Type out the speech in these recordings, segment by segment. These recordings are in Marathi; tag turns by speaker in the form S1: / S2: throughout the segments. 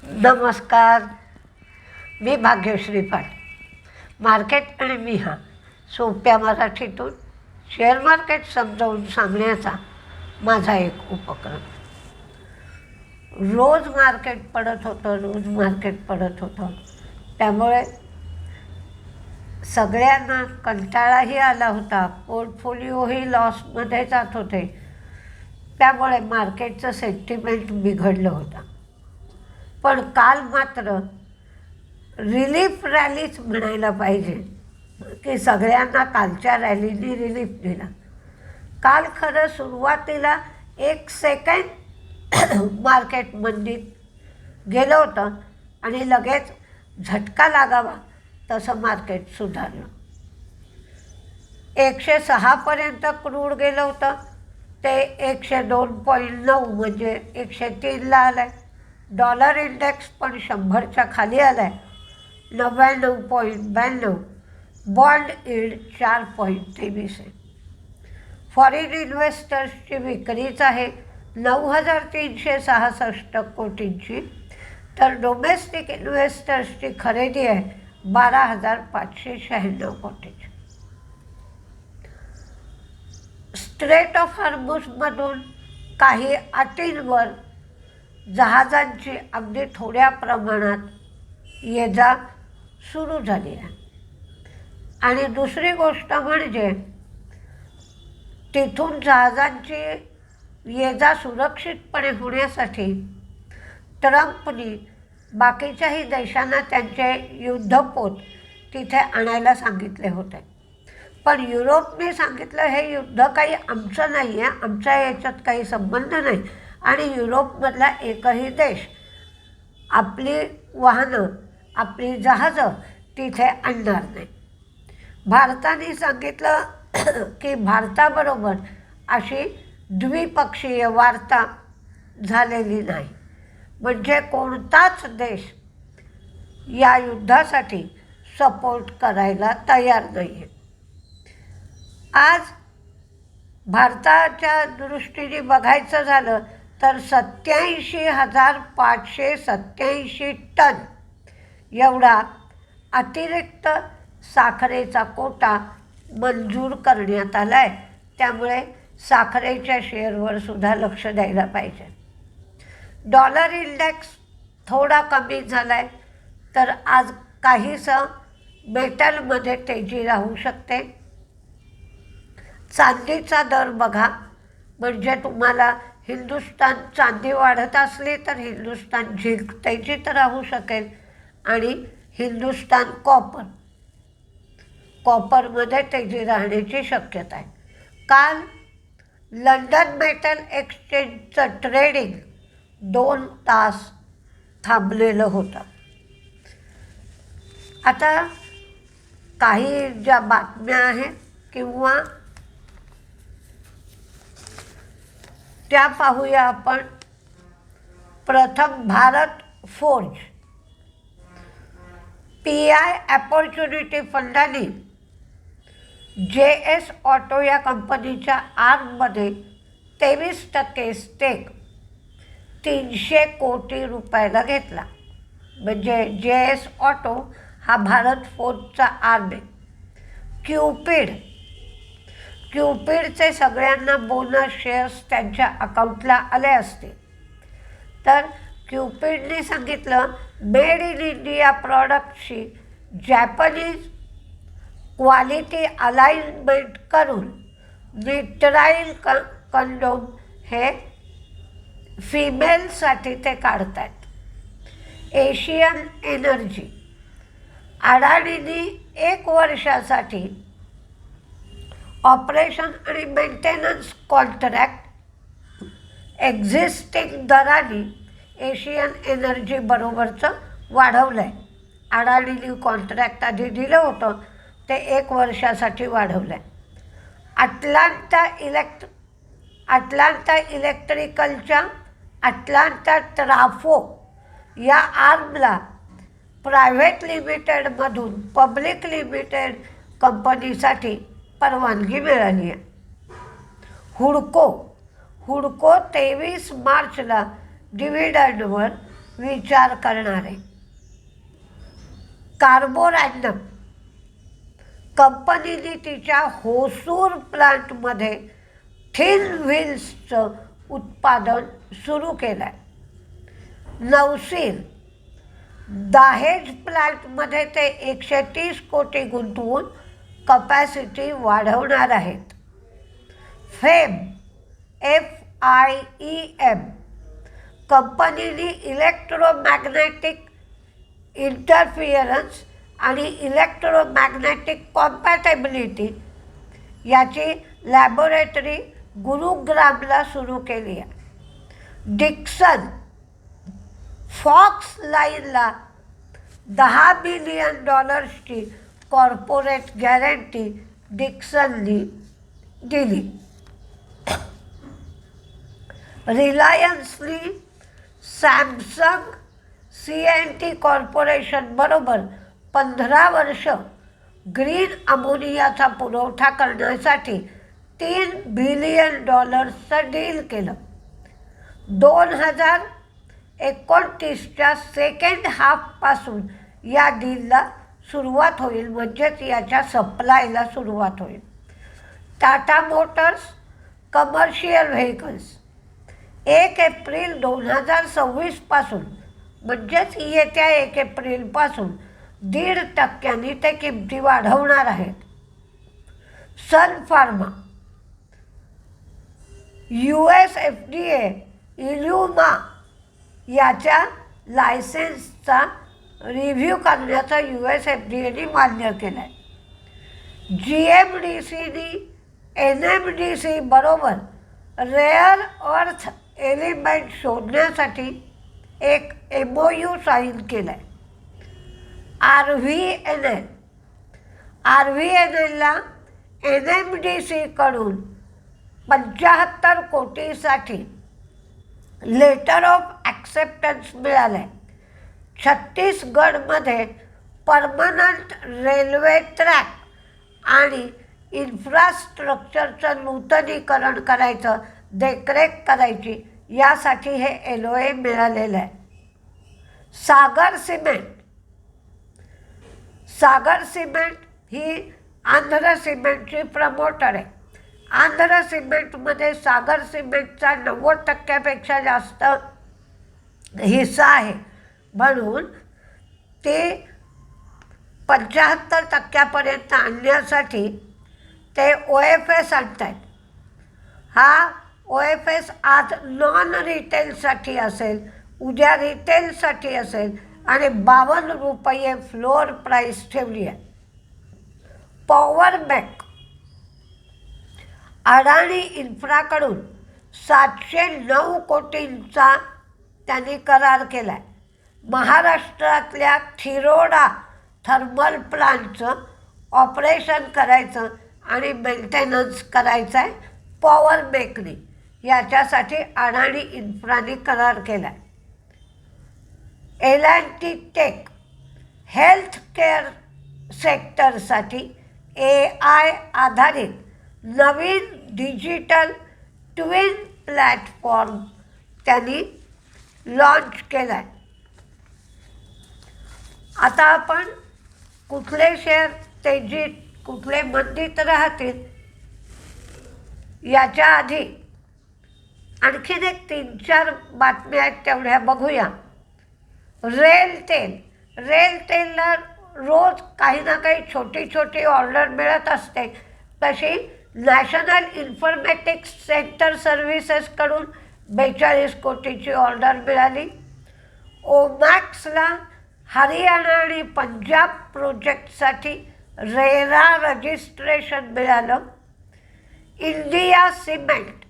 S1: नमस्कार. मी भाग्यश्री पाट. मार्केट आणि मी हा सोप्या मराठीतून शेअर मार्केट समजावून सांगण्याचा माझा एक उपक्रम. रोज मार्केट पडत होतं. त्यामुळे सगळ्यांना कंटाळाही आला होता. पोर्टफोलिओही लॉसमध्ये जात होते. त्यामुळे मार्केटचं सेंटिमेंट बिघडलं होतं. पण काल मात्र रिलीफ रॅलीच म्हणायला पाहिजे की सगळ्यांना कालच्या रॅलीनी रिलीफ दिला. काल खरं सुरुवातीला 1 सेकंड मार्केट मंदीत गेलं होतं आणि लगेच झटका लागावा तसं मार्केट सुधारलं. 106 पर्यंत क्रूड गेलं होतं. ते 102.9 म्हणजे 103ला आलं आहे. डॉलर इंडेक्स पण 100च्या खाली आला आहे, 99.92. बॉन्ड यील्ड 4.23 आहे. फॉरेन इन्व्हेस्टर्सची विक्रीच आहे 9,366 कोटींची, तर डोमेस्टिक इन्व्हेस्टर्सची खरेदी आहे 12,596 कोटींची. स्ट्रेट ऑफ हॉर्मुझमधून काही अटींवर जहाजांची अगदी थोड्या प्रमाणात ये-जा सुरू झाली आहे. आणि दुसरी गोष्ट म्हणजे तिथून जहाजांची ये-जा सुरक्षितपणे होण्यासाठी ट्रम्पनी बाकीच्याही देशांना त्यांचे युद्धपोत तिथे आणायला सांगितले होते. पण युरोपने सांगितलं हे युद्ध काही आमचं नाही आहे, आमच्या याच्यात काही संबंध नाही. आणि युरोपमधला एकही देश आपली वाहनं, आपली जहाजं तिथे आणणार नाही. भारताने सांगितलं की भारताबरोबर अशी द्विपक्षीय वार्ता झालेली नाही. म्हणजे कोणताच देश या युद्धासाठी सपोर्ट करायला तयार नाही आहे. आज भारताच्या दृष्टीने बघायचं झालं तर 87,587 टन एवढा अतिरिक्त साखरेचा कोटा मंजूर करण्यात आला आहे. त्यामुळे साखरेच्या शेअरवर सुद्धा लक्ष द्यायला पाहिजे. डॉलर इंडेक्स थोडा कमी झाला आहे, तर आज काहीसं मेटलमध्ये तेजी राहू शकते. चांदीचा दर बघा, म्हणजे तुम्हाला हिंदुस्तान चांदी वाढत असली तर हिंदुस्तान झिंक तेजीत राहू शकेल आणि हिंदुस्तान कॉपरमध्ये तेजी राहण्याची शक्यता आहे. काल लंडन मेटल एक्सचेंजचं ट्रेडिंग 2 तास थांबलेलं होतं. आता काही ज्या बातम्या आहेत किंवा त्या पाहूया आपण. प्रथम भारत फोर्ज. PI अपॉर्च्युनिटी फंडाने JS ऑटो या कंपनीच्या आर्ममध्ये 23% स्टेक 300 कोटी रुपयाला घेतला. म्हणजे JS ऑटो हा भारत फोर्जचा आर्म आहे. क्यूपिडचे सगळ्यांना बोनस शेअर्स त्यांच्या अकाउंटला आले असते. तर क्यूपिडने सांगितलं मेड इन इंडिया प्रॉडक्टशी जॅपनीज क्वालिटी अलाइनमेंट करून निट्राईल कंडोम हे फिमेलसाठी ते काढतात. Asian energy. अडाणीने 1 वर्षासाठी ऑपरेशन आणि मेंटेनन्स कॉन्ट्रॅक्ट एक्झिस्टिंग दराने एशियन एनर्जी बरोबरचं वाढवलं आहे. अडाणीने कॉन्ट्रॅक्ट आधी दिलं होतं ते 1 वर्षासाठी वाढवलं आहे. अटलांटा इलेक्ट्रिकलच्या अटलांटा ट्राफो या आर्मला प्रायव्हेट लिमिटेडमधून पब्लिक लिमिटेड कंपनीसाठी परवानगी मिळाली आहे. हुडको 23 मार्चला डिव्हिडंडवर विचार करणारे. कार्बोरॅन्डम कंपनीने तिच्या होसूर प्लांटमध्ये थिन व्हील्सचं उत्पादन सुरू केलं आहे. नवसीर दहेज प्लांटमध्ये ते 130 कोटी गुंतवून कपॅसिटी वाढवणार आहेत. FEM कंपनीने इलेक्ट्रोमॅग्नेटिक इंटरफिअरन्स आणि इलेक्ट्रोमॅग्नेटिक कॉम्पॅटेबिलिटी याची लॅबोरेटरी गुरुग्रामला सुरू केली आहे. डिक्सन फॉक्स लाईनला $10 बिलियन कॉर्पोरेट गॅरंटी डिक्सननी दिली. रिलायन्सनी सॅमसंग CNT कॉर्पोरेशन बरोबर 15 वर्ष ग्रीन अमोनियाचा पुरवठा करण्यासाठी $3 बिलियन डील केलं. 2029च्या सेकंड हाफपासून या डीलला सुरुवात होईल, म्हणजेच याच्या सप्लायला सुरुवात होईल. Tata Motors commercial vehicles 1 April 2026 म्हणजेच येत्या 1 एप्रिलपासून 1.5% ते किमती वाढवणार आहेत. सन फार्मा US FDA इल्युमा याच्या लायसेन्सचा रिव्ह्यू करण्याचा US FDAने मान्य केलं आहे. GMDCनी NMDC बरोबर रेअर अर्थ एलिमेंट शोधण्यासाठी एक MOU साईन केलं आहे. RVNLला NMDCकडून 75 कोटीसाठी लेटर ऑफ ॲक्सेप्टन्स मिळालं आहे. छत्तीसगडमध्ये परमनंट रेल्वे ट्रॅक आणि इन्फ्रास्ट्रक्चरचं नूतनीकरण करायचं, देखरेख करायची, यासाठी हे LOA मिळालेलं आहे. सागर सिमेंट ही आंध्र सिमेंटची प्रमोटर आहे. आंध्र सिमेंटमध्ये सागर सिमेंटचा 90% जास्त हिस्सा आहे, म्हणून ते 75% आणण्यासाठी ते OFS आणत आहेत. हा OFS आज नॉन रिटेलसाठी असेल, उद्या रिटेलसाठी असेल आणि ₹52 फ्लोअर प्राईस ठेवली आहे. पॉवर बँक अडाणी इन्फ्राकडून 709 कोटींचा त्यांनी करार केला आहे. महाराष्ट्रातल्या थिरोडा थर्मल प्लांटचं ऑपरेशन करायचं आणि मेंटेनन्स करायचं आहे पॉवर बँकने. याच्यासाठी अडाणी इन्फ्राने करार केला आहे. L&T टेक हेल्थ केअर सेक्टरसाठी AI आधारित नवीन डिजिटल ट्विन प्लॅटफॉर्म त्यांनी लॉन्च केला आहे. आता आपण कुठले शेअर तेजीत, कुठले मंदीत राहतील याच्या आधी आणखीन एक 3-4 बातम्या आहेत, तेवढ्या बघूया. रेल तेलला रोज काही ना काही छोटी ऑर्डर मिळत असते. तशी नॅशनल इन्फॉर्मॅटिक्स सेंटर सर्व्हिसेसकडून 42 कोटीची ऑर्डर मिळाली. ओमॅक्सला हरियाणा आणि पंजाब प्रोजेक्टसाठी रेरा रजिस्ट्रेशन मिळालं. इंडिया सिमेंट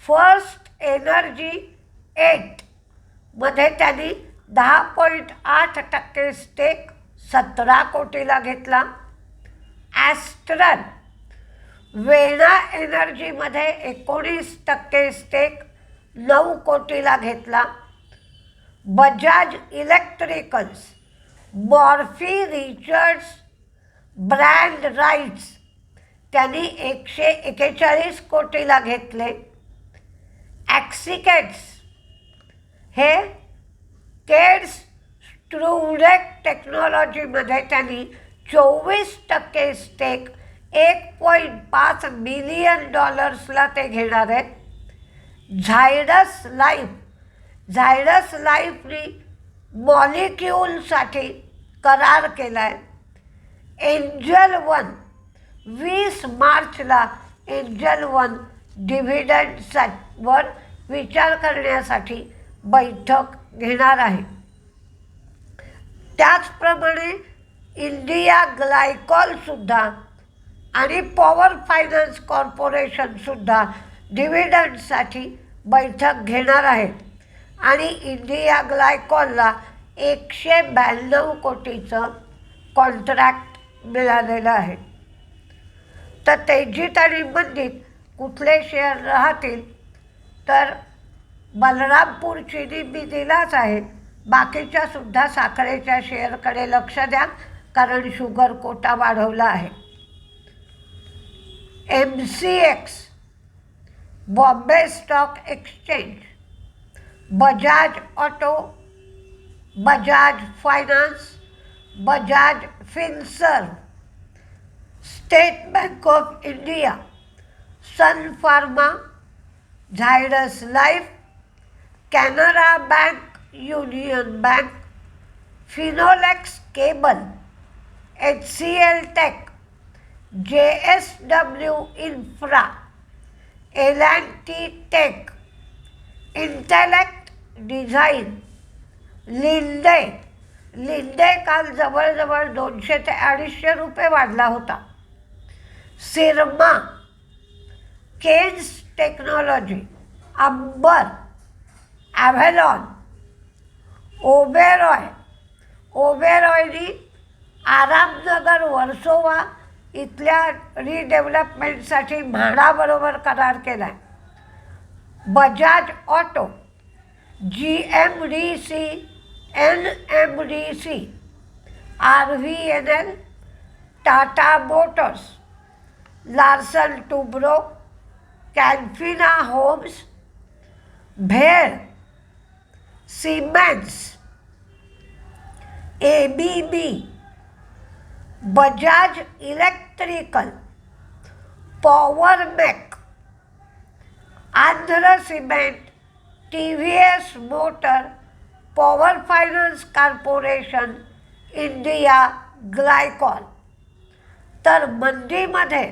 S1: फर्स्ट एनर्जी 8 मध्ये त्यांनी 10.8% स्टेक 17 कोटीला घेतला. ॲस्ट्रल वेणा एनर्जीमध्ये 19% स्टेक 9 कोटीला घेतला. Bajaj Electricals Morphy Richards brand rights त्यांनी 141 कोटीला घेतले. ॲक्सिकेट्स हे केड्स स्ट्रूडेक टेक्नॉलॉजीमध्ये त्यांनी 24% स्टेक $1.5 मिलियन ते घेणार आहेत. झायडस लाईफनी मॉलिक्यूलसाठी करार केला आहे. एंजल वन 20 मार्चला एंजल वन डिव्हिडंडवर विचार करण्यासाठी बैठक घेणार आहे. त्याचप्रमाणे इंडिया ग्लायकॉलसुद्धा आणि पॉवर फायनान्स कॉर्पोरेशनसुद्धा डिव्हिडंडसाठी बैठक घेणार आहेत. आणि इंडिया ग्लायकॉलला 192 कोटीचं कॉन्ट्रॅक्ट मिळालेलं आहे. तर तेजीत आणि मंदीत कुठले शेअर राहतील तर बलरामपूर चिनी मी दिलाच आहे. बाकीच्यासुद्धा साखरेच्या शेअरकडे लक्ष द्या, कारण शुगर कोटा वाढवला आहे. MCX Bombay stock exchange, Bajaj auto, Bajaj finance, Bajaj Finserv, State Bank of India, Sun Pharma, Zydus life, Canara bank, union bank, Finolex cable, HCL tech, JSW infra, L&T tech, intellect design, Linde काल जवळजवळ 200 ते 250 रुपये वाढला होता. Syrma, Kaynes technology, Amber, Avalon, ओबेरॉयनी आरामनगर वर्सोवा इथल्या रिडेव्हलपमेंटसाठी म्हाडाबरोबर करार केला आहे. Bajaj auto, GMDC, NMDC, RVNL, Tata motors, Larsen Toubro, Canfina homes, भेळ, cements, ABB, Bajaj electrical, Powermech, Andhra cement, TVS motor, power finance corporation, India glycol. तर मंदीमध्ये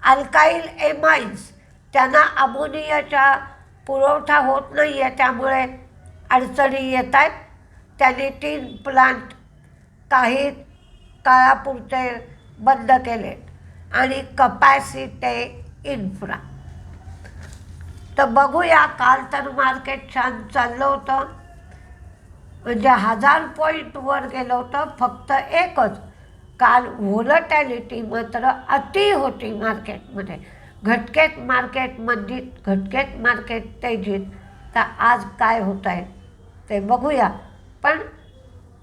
S1: अल्काईल एमाइन्स, त्यांना अमोनियाचा पुरवठा होत नाही आहे, त्यामुळे अडचणी येत आहेत. त्यांनी 3 प्लांट काही काळापुरते बंद केले. आणि कपॅसिटे इन्फ्रा. तर बघूया, काल तर मार्केट छान चाललं होतं, म्हणजे 1000 पॉईंटवर गेलं होतं. फक्त एकच काल व्होलटॅलिटी मात्र अति होती मार्केटमध्ये. घटकेत मार्केट मंदीत, घटकेत मार्केट तेजीत. तर आज काय होत आहे ते बघूया. पण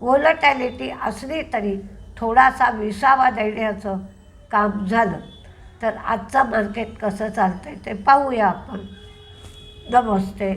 S1: व्होलटॅलिटी असली तरी थोडासा विसावा देण्याचं काम झालं. तर आजचं मार्केट कसं चालतं आहे ते पाहूया आपण. नमस्ते.